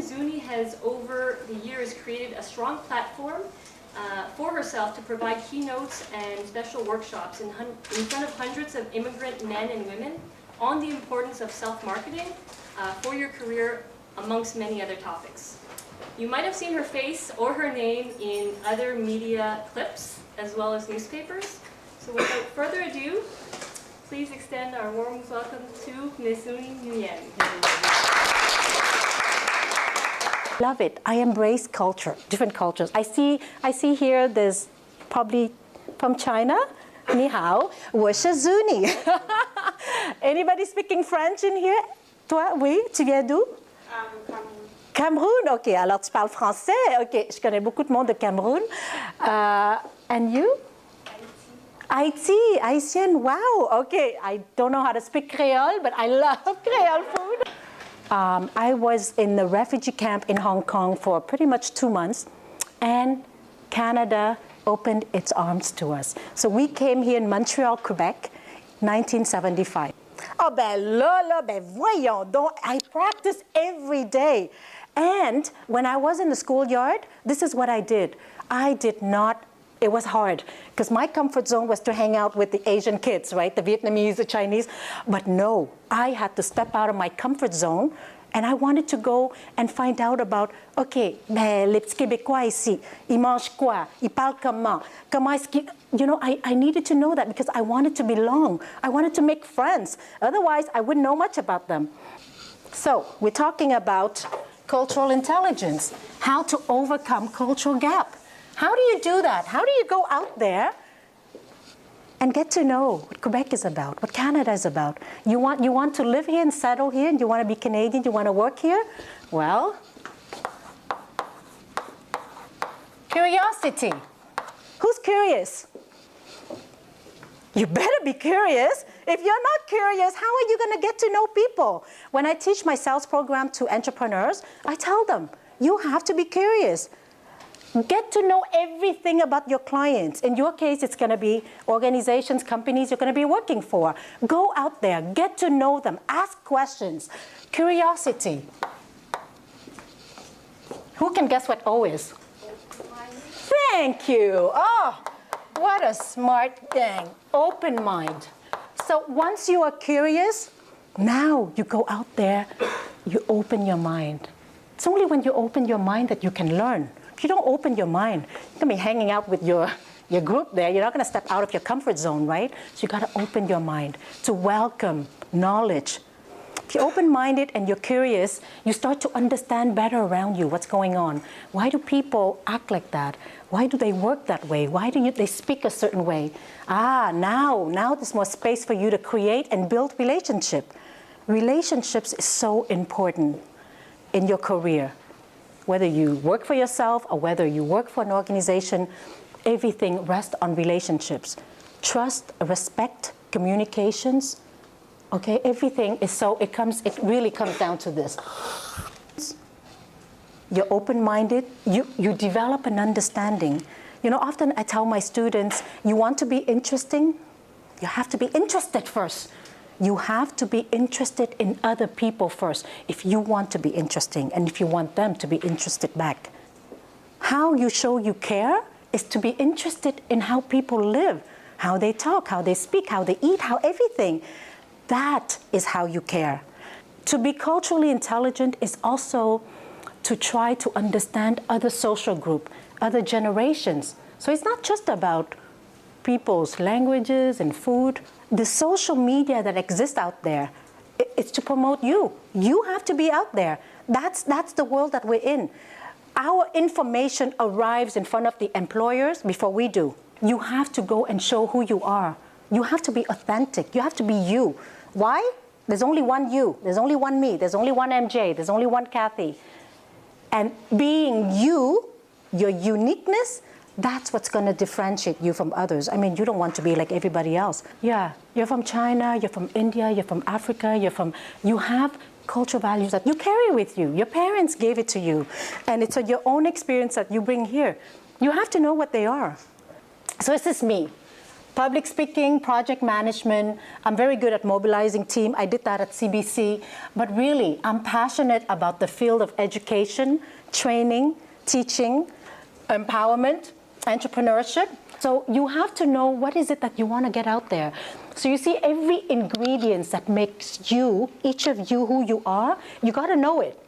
Ms. Zuni has over the years created a strong platform for herself to provide keynotes and special workshops in front of hundreds of immigrant men and women on the importance of self-marketing for your career, amongst many other topics. You might have seen her face or her name in other media clips as well as newspapers. So without further ado, please extend our warm welcome to Ms. Zuni Nguyen. Love it. I embrace culture, different cultures. I see here there's probably from China. Ni hao, 我是 Zuni. Anybody speaking French in here? Toi, oui, tu viens d'où? Cameroun, ok, alors tu parles français, ok, je connais beaucoup de monde de Cameroun. And you? Haiti, Haitian, wow, okay, I don't know how to speak Creole, but I love Creole food. I was in the refugee camp in Hong Kong for pretty much 2 months, and Canada opened its arms to us. So we came here in Montreal, Quebec, 1975. Oh, ben là, ben voyons donc, I practice every day. And when I was in the schoolyard, this is what I did. It was hard, because my comfort zone was to hang out with the Asian kids, right? The Vietnamese, the Chinese. But no, I had to step out of my comfort zone, and I wanted to go and find out about, okay, ben, les petits Québécois ici, ils mangent quoi? Ils parlent comment? Comment est-ce qu'ils... You know, I needed to know that because I wanted to belong. I wanted to make friends. Otherwise, I wouldn't know much about them. So we're talking about cultural intelligence, how to overcome cultural gap. How do you do that? How do you go out there and get to know what Quebec is about, what Canada is about? You want to live here and settle here, and you want to be Canadian, you want to work here? Well, curiosity. Who's curious? You better be curious. If you're not curious, how are you going to get to know people? When I teach my sales program to entrepreneurs, I tell them, you have to be curious. Get to know everything about your clients. In your case, it's going to be organizations, companies you're going to be working for. Go out there, get to know them, ask questions. Curiosity. Who can guess what O is? Thank you. Oh, what a smart thing. Open mind. So once you are curious, now you go out there, you open your mind. It's only when you open your mind that you can learn. If you don't open your mind, you're going to be hanging out with your group there. You're not going to step out of your comfort zone, right? So you got to open your mind to welcome knowledge. If you're open-minded and you're curious, you start to understand better around you what's going on. Why do people act like that? Why do they work that way? Why do they speak a certain way? Now there's more space for you to create and build relationship. Relationships is so important in your career. Whether you work for yourself or whether you work for an organization, everything rests on relationships. Trust, respect, communications, okay, everything is so, it really comes down to this. You're open-minded, you develop an understanding. You know, often I tell my students, you want to be interesting, you have to be interested first. You have to be interested in other people first if you want to be interesting and if you want them to be interested back. How you show you care is to be interested in how people live, how they talk, how they speak, how they eat, how everything. That is how you care. To be culturally intelligent is also to try to understand other social group, other generations. So it's not just about people's languages and food. The social media that exists out there, it's to promote you. You have to be out there. That's the world that we're in. Our information arrives in front of the employers before we do. You have to go and show who you are. You have to be authentic. You have to be you. Why? There's only one you. There's only one me. There's only one MJ. There's only one Kathy. And being you, your uniqueness, that's what's going to differentiate you from others. I mean, you don't want to be like everybody else. Yeah, you're from China, you're from India, you're from Africa, you have cultural values that you carry with you. Your parents gave it to you. And it's your own experience that you bring here. You have to know what they are. So this is me. Public speaking, project management. I'm very good at mobilizing team. I did that at CBC. But really, I'm passionate about the field of education, training, teaching, empowerment, entrepreneurship. So you have to know what is it that you want to get out there. So you see every ingredient that makes you, each of you who you are, you got to know it.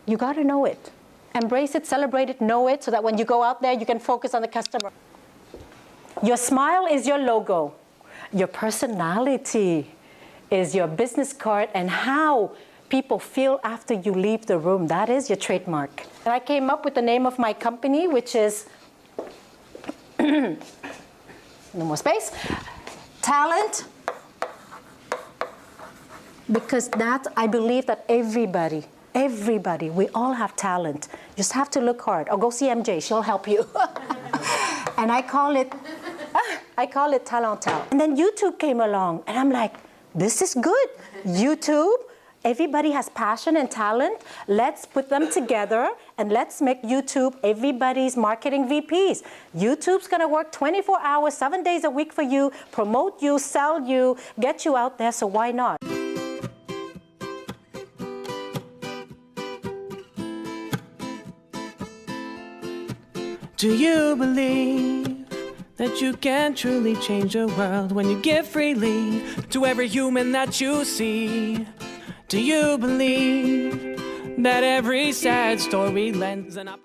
You got to know it. Embrace it, celebrate it, know it, so that when you go out there, you can focus on the customer. Your smile is your logo. Your personality is your business card, and how people feel after you leave the room. That is your trademark. And I came up with the name of my company, which is, no more space, Talent. Because that, I believe that everybody, we all have talent. You just have to look hard. Or go see MJ, she'll help you. And I call it Talentel. And then YouTube came along, and I'm like, this is good. YouTube, everybody has passion and talent. Let's put them together, and let's make YouTube everybody's marketing VPs. YouTube's gonna work 24 hours, 7 days a week for you, promote you, sell you, get you out there, so why not? Do you believe that you can truly change the world when you give freely to every human that you see? Do you believe that every sad story lends an opportunity?